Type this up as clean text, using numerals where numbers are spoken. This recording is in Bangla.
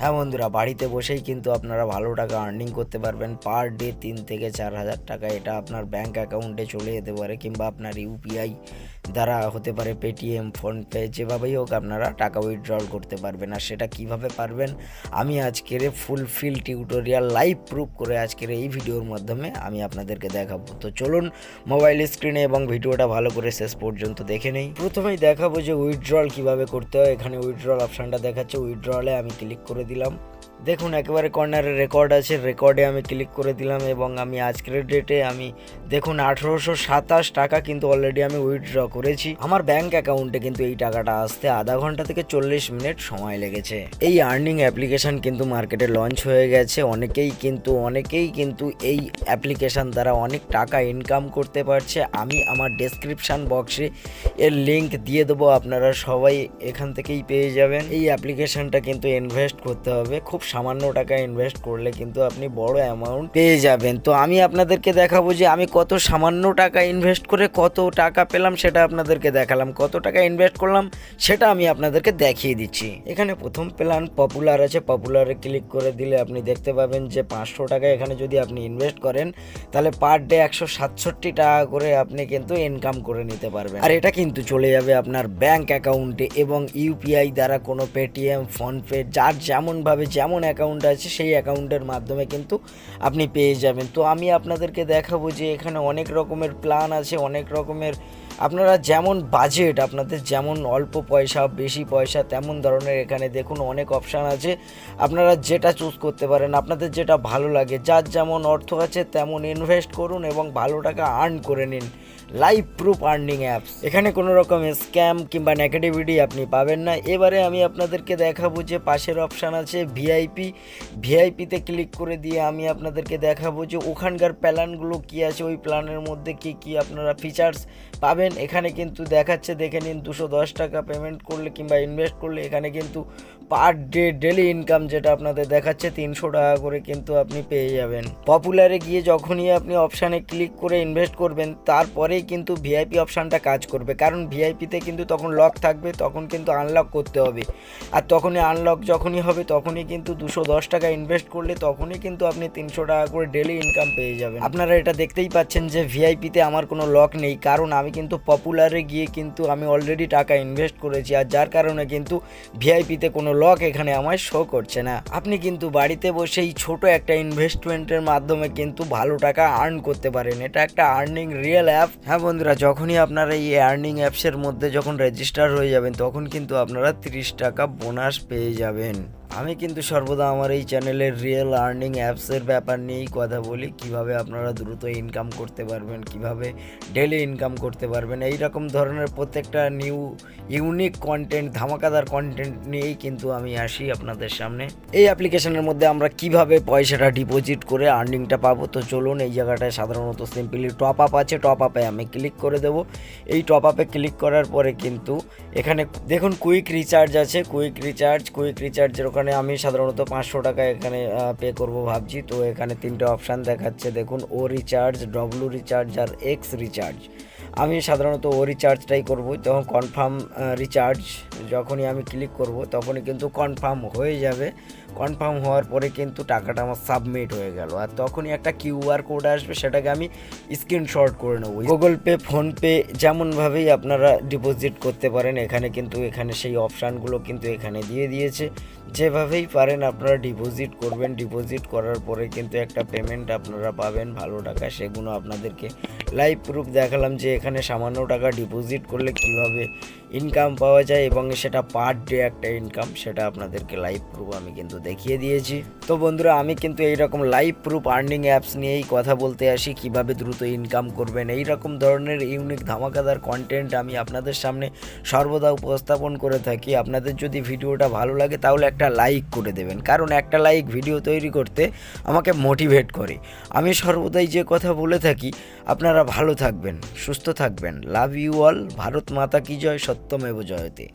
হ্যাঁ বন্ধুরা, বাড়িতে বসেই কিন্তু আপনারা ভালো টাকা আর্নিং করতে পারবেন। পার ডে 3 থেকে 4 হাজার টাকা এটা আপনার ব্যাঙ্ক অ্যাকাউন্টে চলে যেতে পারে, কিংবা আপনার ইউপিআই দ্বারা হতে পারে, পেটিএম, ফোনপে, যেভাবেই হোক আপনারা টাকা উইথড্রল করতে পারবেন। আর সেটা কিভাবে পারবেন আমি আজকের ফুলফিল টিউটোরিয়াল লাইভ প্রুফ করে আজকের এই ভিডিওর মাধ্যমে আমি আপনাদেরকে দেখাবো। তো চলুন মোবাইল স্ক্রিনে এবং ভিডিওটা ভালো করে শেষ পর্যন্ত দেখে নেই। প্রথমেই দেখাবো যে উইথড্রল কিভাবে করতে হয়। এখানে উইথড্রল অপশানটা দেখাচ্ছে, উইথড্রলে আমি ক্লিক করে দিলাম। দেখুন একেবারে কর্নারে রেকর্ড আছে, রেকর্ডে আমি ক্লিক করে দিলাম এবং আমি আজকের ডেটে আমি দেখুন 1827 টাকা কিন্তু অলরেডি আমি উইথড্র করেছি। আমার ব্যাংক অ্যাকাউন্টে কিন্তু এই টাকাটা আসতে আধা ঘন্টা থেকে 40 মিনিট সময় লেগেছে। এই আর্নিং অ্যাপ্লিকেশান কিন্তু মার্কেটে লঞ্চ হয়ে গেছে। অনেকেই কিন্তু এই অ্যাপ্লিকেশান দ্বারা অনেক টাকা ইনকাম করতে পারছে। আমি আমার ডেসক্রিপশান বক্সে এর লিঙ্ক দিয়ে দেবো, আপনারা সবাই এখান থেকেই পেয়ে যাবেন। এই অ্যাপ্লিকেশানটা কিন্তু ইনভেস্ট করতে হবে, খুব সামান্য টাকা ইনভেস্ট করলে কিন্তু আপনি বড় অ্যামাউন্ট পেয়ে যাবেন। তো আমি আপনাদেরকে দেখাবো যে আমি কত সামান্য টাকা ইনভেস্ট করে কত টাকা পেলাম, সেটা আপনাদেরকে দেখালাম। কত টাকা ইনভেস্ট করলাম সেটা আমি আপনাদেরকে দেখিয়ে দিচ্ছি। এখানে প্রথম প্ল্যান পপুলার আছে, পপুলারে ক্লিক করে দিলে আপনি দেখতে পাবেন যে 500 টাকা এখানে যদি আপনি ইনভেস্ট করেন তাহলে পার ডে 167 টাকা করে আপনি কিন্তু ইনকাম করে নিতে পারবেন। আর এটা কিন্তু চলে যাবে আপনার ব্যাংক অ্যাকাউন্টে এবং ইউপিআই দ্বারা, কোনো পেটিএম, ফোনপে, যার যেমনভাবে যেমন অ্যাকাউন্ট আছে সেই অ্যাকাউন্টের মাধ্যমে কিন্তু আপনি পেয়ে যাবেন। তো আমি আপনাদেরকে দেখাবো যে এখানে অনেক রকমের প্ল্যান আছে, অনেক রকমের, আপনারা যেমন বাজেট, আপনাদের যেমন অল্প পয়সা বেশি পয়সা তেমন ধরনের এখানে দেখুন অনেক অপশান আছে। আপনারা যেটা চুজ করতে পারেন, আপনাদের যেটা ভালো লাগে, যার যেমন অর্থ আছে তেমন ইনভেস্ট করুন এবং ভালো টাকা আর্ন করে নিন। লাইভ প্রুফ আর্নিং অ্যাপস, এখানে কোনো রকম স্ক্যাম কিংবা নেগেটিভিটি আপনি পাবেন না। এবারে আমি আপনাদেরকে দেখাবো যে পাশের অপশান আছে ভিআইপি, ভিআইপিতে ক্লিক করে দিয়ে আমি আপনাদেরকে দেখাবো যে ওখানকার প্ল্যানগুলো কী আছে, ওই প্ল্যানের মধ্যে কী কী আপনারা ফিচার্স পাবেন। এখানে কিন্তু দেখাচ্ছে, দেখে নিন, 210 টাকা পেমেন্ট করলে কিংবা ইনভেস্ট করলে এখানে কিন্তু পার ডে ডেলি ইনকাম যেটা আপনাদের দেখাচ্ছে 300 টাকা করে কিন্তু আপনি পেয়ে যাবেন। পপুলারে গিয়ে যখনই আপনি অপশানে ক্লিক করে ইনভেস্ট করবেন তারপরেই কিন্তু ভিআইপি অপশানটা কাজ করবে, কারণ ভিআইপিতে কিন্তু তখন লক থাকবে, তখন কিন্তু আনলক করতে হবে। আর তখনই আনলক যখনই হবে তখনই কিন্তু 210 টাকা ইনভেস্ট করলে তখনই কিন্তু আপনি 300 টাকা করে ডেলি ইনকাম পেয়ে যাবেন। আপনারা এটা দেখতেই পাচ্ছেন যে ভিআইপিতে আমার কোনো লক নেই, কারণ আমি কিন্তু পপুলারে গিয়ে কিন্তু আমি অলরেডি টাকা ইনভেস্ট করেছি, আর যার কারণে কিন্তু ভিআইপিতে কোনো লক এখানে আমায় শো করছে না। আপনি কিন্তু বাড়িতে বসেই ছোট একটা ইনভেস্টমেন্টের মাধ্যমে কিন্তু ভালো টাকা আর্ন করতে পারেন। এটা একটা আর্নিং রিয়েল অ্যাপ। হ্যাঁ বন্ধুরা, যখনই আপনারা এই আর্নিং অ্যাপসের মধ্যে যখন রেজিস্টার হয়ে যাবেন তখন কিন্তু আপনারা 30 টাকা বোনাস পেয়ে যাবেন। আমি কিন্তু সর্বদা আমার এই চ্যানেলের রিয়েল আর্নিং অ্যাপসের ব্যাপার নিয়েই কথা বলি, কিভাবে আপনারা দ্রুত ইনকাম করতে পারবেন, কিভাবে ডেলি ইনকাম করতে পারবেন। এই রকম ধরনের প্রত্যেকটা ইউনিক কন্টেন্ট, ধামাকাদার কন্টেন্ট নিয়েই কিন্তু আমি আসি আপনাদের সামনে। এই অ্যাপ্লিকেশনের মধ্যে আমরা কিভাবে পয়সাটা ডিপোজিট করে আর্নিংটা পাবো, তো চলুন। এই জায়গাটায় সাধারণত সিম্পলি টপ আপ আছে, টপ আপে আমি ক্লিক করে দেবো। এই টপ আপে ক্লিক করার পরে কিন্তু এখানে দেখুন কুইক রিচার্জ আছে, কুইক রিচার্জের ওখানে আমি সাধারণত 500 টাকা এখানে পে করব ভাবছি। তো এখানে 3টে অপশান দেখাচ্ছে, দেখুন ও রিচার্জ, ডব্লু রিচার্জ আর এক্স রিচার্জ। আমি সাধারণত ও রিচার্জটাই করব। তখন কনফার্ম রিচার্জ যখনই আমি ক্লিক করব তখনই কিন্তু কনফার্ম হয়ে যাবে। কনফার্ম হওয়ার পরে কিন্তু টাকাটা আমার সাবমিট হয়ে গেল, আর তখনই একটা কিউআর কোড আসবে, সেটাকে আমি স্ক্রিনশট করে নেব। গুগল পে, ফোনপে যেমনভাবেই আপনারা ডিপোজিট করতে পারেন, এখানে সেই অপশানগুলো কিন্তু এখানে দিয়ে দিয়েছে। যেভাবেই পারেন আপনারা ডিপোজিট করবেন, ডিপোজিট করার পরে কিন্তু একটা পেমেন্ট আপনারা পাবেন ভালো টাকা। সেগুলো আপনাদেরকে লাইভ প্রুফ দেখালাম যে এখানে সামান্য টাকা ডিপোজিট করলে কিভাবে ইনকাম পাওয়া যায় এবং সেটা পার ডে একটা ইনকাম, সেটা আপনাদেরকে লাইভ প্রুফ আমি কিন্তু দেখিয়ে দিয়েছি। তো বন্ধুরা, আমি কিন্তু এইরকম লাইভ প্রুফ আর্নিং অ্যাপস নিয়েই কথা বলতে আসি, কিভাবে দ্রুত ইনকাম করবেন। এই রকম ধরনের ইউনিক ধামাকাদার কন্টেন্ট আমি আপনাদের সামনে সর্বদা উপস্থাপন করে থাকি। আপনাদের যদি ভিডিওটা ভালো লাগে তাহলে একটা লাইক করে দেবেন, কারণ একটা লাইক ভিডিও তৈরি করতে আমাকে মোটিভেট করে। আমি সর্বদাই যে কথা বলে থাকি, আপনারা ভালো থাকবেন, সুস্থ থাকবেন। Love you all. ভারত মাতা কি জয়, সত্যমেব জয়তে।